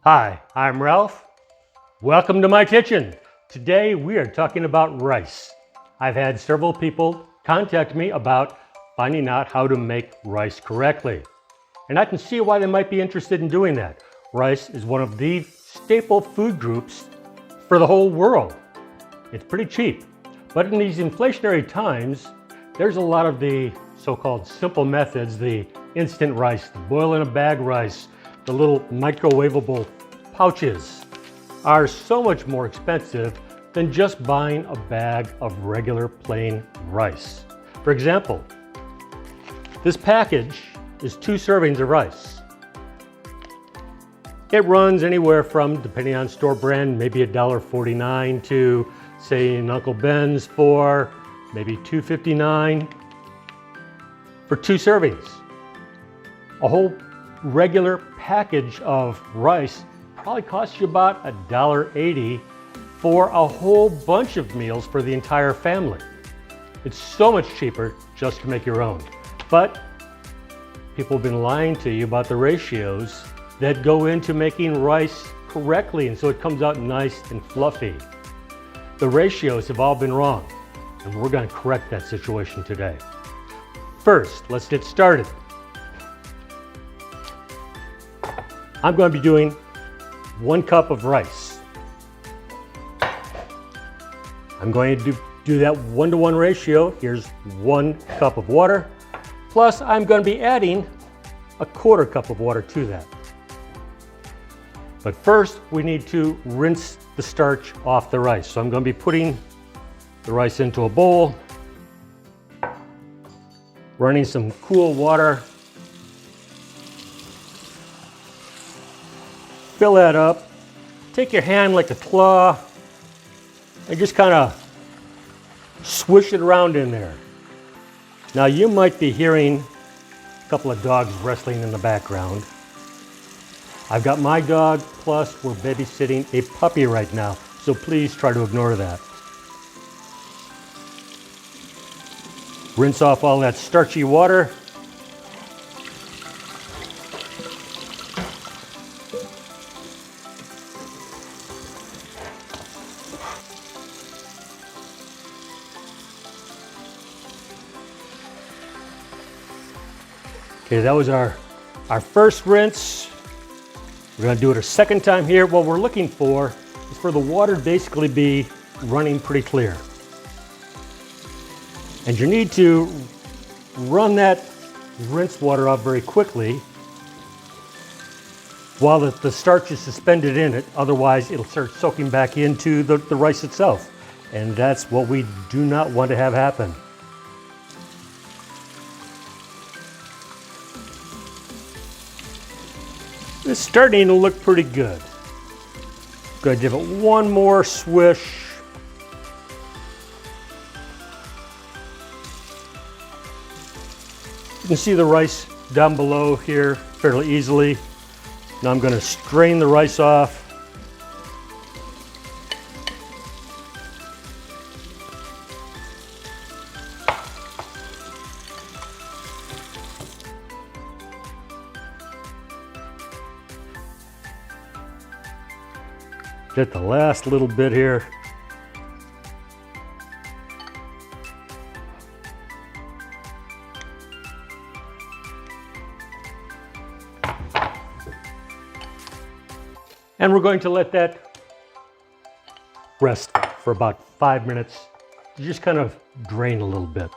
Hi, I'm Ralph. Welcome to my kitchen. Today we are talking about rice. I've had several people contact me about finding out how to make rice correctly. And I can see why they might be interested in doing that. Rice is one of the staple food groups for the whole world. It's pretty cheap. But in these inflationary times, there's a lot of the so-called simple methods, the instant rice, the boil in a bag rice, the little microwavable pouches are so much more expensive than just buying a bag of regular plain rice. For example, this package is 2 servings of rice. It runs anywhere from, depending on store brand, maybe $1.49 to, say, in Uncle Ben's for maybe $2.59 for 2 servings. A whole regular package of rice probably costs you about $1.80 for a whole bunch of meals for the entire family. It's so much cheaper just to make your own. But people have been lying to you about the ratios that go into making rice correctly, and so it comes out nice and fluffy. The ratios have all been wrong, and we're going to correct that situation today. First, let's get started. I'm going to be doing 1 cup of rice. I'm going to do that 1-to-1 ratio. Here's 1 cup of water, plus I'm going to be adding a 1/4 cup of water to that. But first, we need to rinse the starch off the rice. So I'm going to be putting the rice into a bowl, running some cool water. Fill that up. Take your hand like a claw and just kind of swish it around in there. Now you might be hearing a couple of dogs wrestling in the background. I've got my dog, plus we're babysitting a puppy right now, so please try to ignore that. Rinse off all that starchy water. Okay, that was our first rinse. We're going to do it a second time here. What we're looking for is for the water to basically be running pretty clear. And you need to run that rinse water off very quickly while the starch is suspended in it. Otherwise, it'll start soaking back into the rice itself. And that's what we do not want to have happen. It's starting to look pretty good. Going to give it 1 more swish. You can see the rice down below here fairly easily. Now I'm going to strain the rice off. Get the last little bit here. And we're going to let that rest for about 5 minutes to just kind of drain a little bit.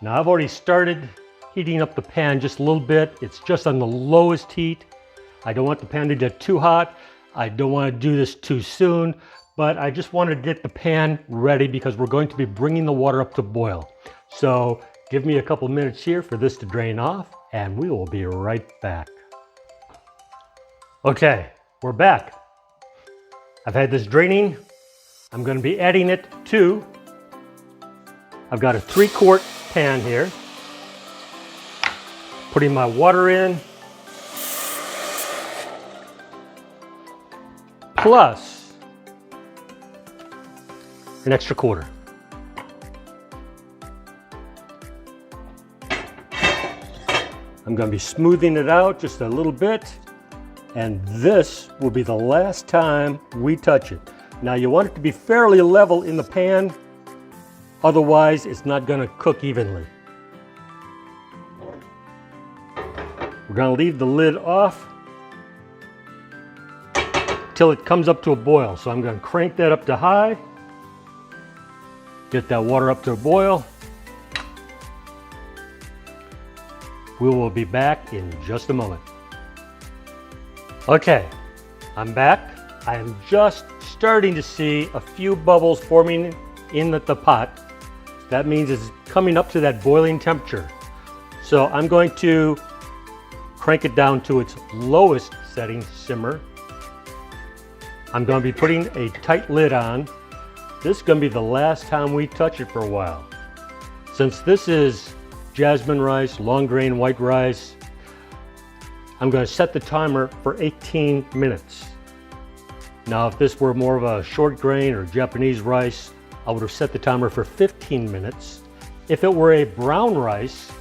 Now I've already started heating up the pan just a little bit. It's just on the lowest heat. I don't want the pan to get too hot. I don't want to do this too soon, but I just want to get the pan ready because we're going to be bringing the water up to boil. So give me a couple minutes here for this to drain off, and we will be right back. Okay, we're back. I've had this draining. I'm going to be adding it to, I've got a 3-quart pan here. Putting my water in. Plus an extra 1/4. I'm going to be smoothing it out just a little bit. And this will be the last time we touch it. Now you want it to be fairly level in the pan, otherwise it's not going to cook evenly. We're going to leave the lid off till it comes up to a boil. So I'm going to crank that up to high, get that water up to a boil. We will be back in just a moment. Okay, I'm back. I am just starting to see a few bubbles forming in the pot. That means it's coming up to that boiling temperature. So I'm going to crank it down to its lowest setting, simmer. I'm going to be putting a tight lid on. This is going to be the last time we touch it for a while. Since this is jasmine rice, long grain white rice, I'm going to set the timer for 18 minutes. Now, if this were more of a short grain or Japanese rice, I would have set the timer for 15 minutes. If it were a brown rice,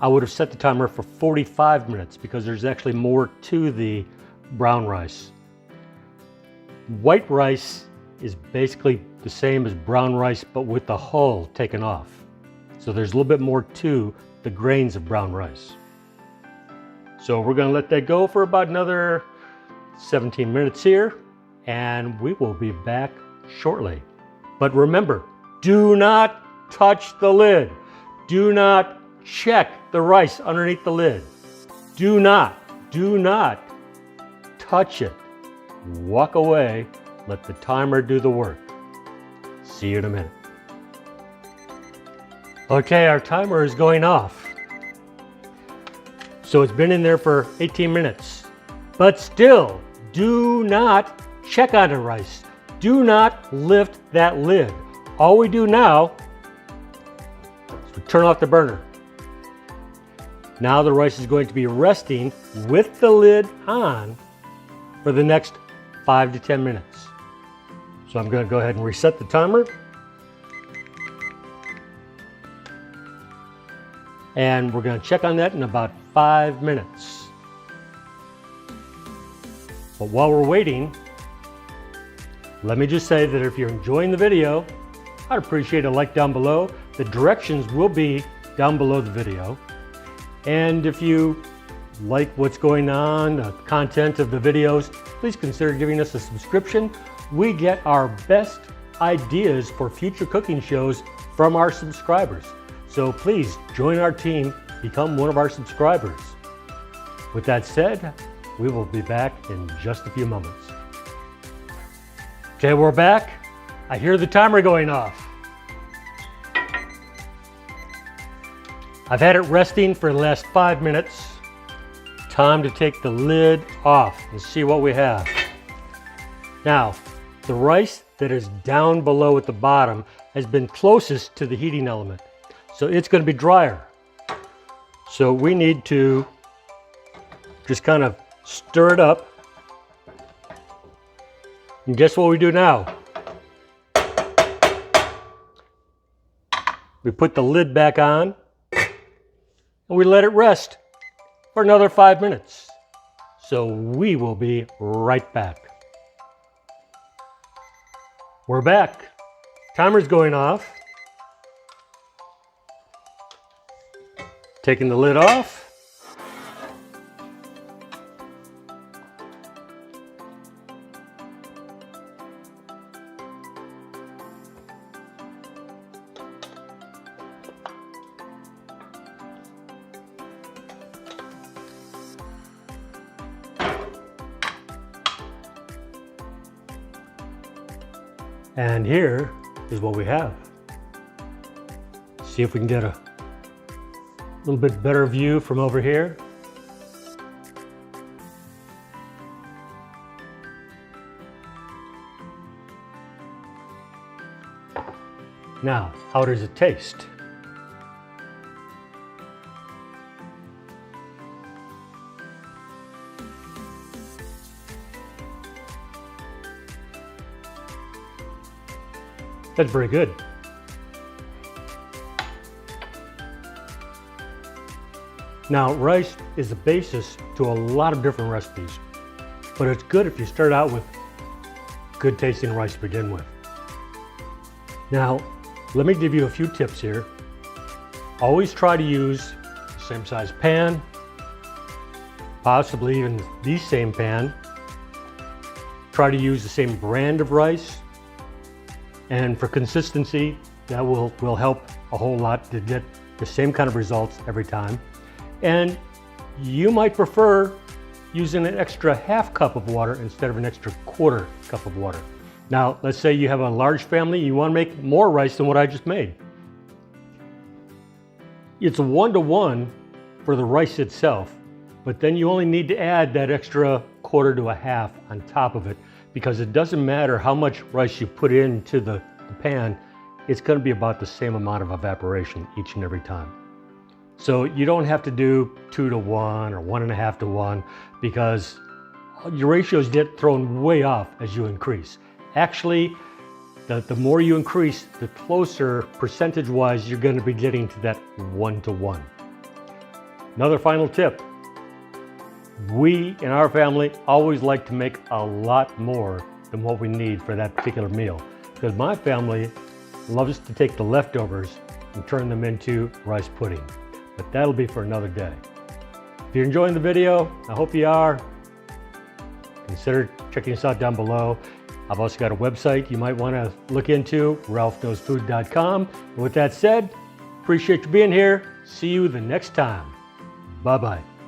I would have set the timer for 45 minutes because there's actually more to the brown rice. White rice is basically the same as brown rice, but with the hull taken off. So there's a little bit more to the grains of brown rice. So we're going to let that go for about another 17 minutes here, and we will be back shortly. But remember, do not touch the lid. Do not check the rice underneath the lid. Do not touch it. Walk away, let the timer do the work. See you in a minute. Okay, our timer is going off. So it's been in there for 18 minutes. But still, do not check on the rice. Do not lift that lid. All we do now is we turn off the burner. Now the rice is going to be resting with the lid on for the next 5 to 10 minutes. So I'm going to go ahead and reset the timer. And we're going to check on that in about 5 minutes. But while we're waiting, let me just say that if you're enjoying the video, I'd appreciate a like down below. The directions will be down below the video. And if you like what's going on, the content of the videos, please consider giving us a subscription. We get our best ideas for future cooking shows from our subscribers. So please join our team, become one of our subscribers. With that said, we will be back in just a few moments. Okay, we're back. I hear the timer going off. I've had it resting for the last 5 minutes. Time to take the lid off and see what we have. Now, the rice that is down below at the bottom has been closest to the heating element. So it's going to be drier. So we need to just kind of stir it up. And guess what we do now? We put the lid back on and we let it rest for another 5 minutes. So we will be right back. We're back. Timer's going off. Taking the lid off. And here is what we have. See if we can get a little bit better view from over here. Now, how does it taste? That's very good. Now, rice is the basis to a lot of different recipes. but it's good if you start out with good tasting rice to begin with. Now, let me give you a few tips here. Always try to use the same size pan, possibly even the same pan. Try to use the same brand of rice. And for consistency, that will help a whole lot to get the same kind of results every time. And you might prefer using an extra half cup of water instead of an extra quarter cup of water. Now, let's say you have a large family, you want to make more rice than what I just made. It's a 1-to-1 for the rice itself, but then you only need to add that extra quarter to a half on top of it, because it doesn't matter how much rice you put into the pan, it's going to be about the same amount of evaporation each and every time. So you don't have to do 2-to-1 or 1.5-to-1, because your ratios get thrown way off as you increase. Actually, the more you increase, the closer percentage-wise you're going to be getting to that 1-to-1. Another final tip. We in our family always like to make a lot more than what we need for that particular meal, because my family loves to take the leftovers and turn them into rice pudding. But that'll be for another day. If you're enjoying the video, I hope you are, consider checking us out down below. I've also got a website you might want to look into, ralphknowsfood.com. And with that said, appreciate you being here. See you the next time. Bye-bye.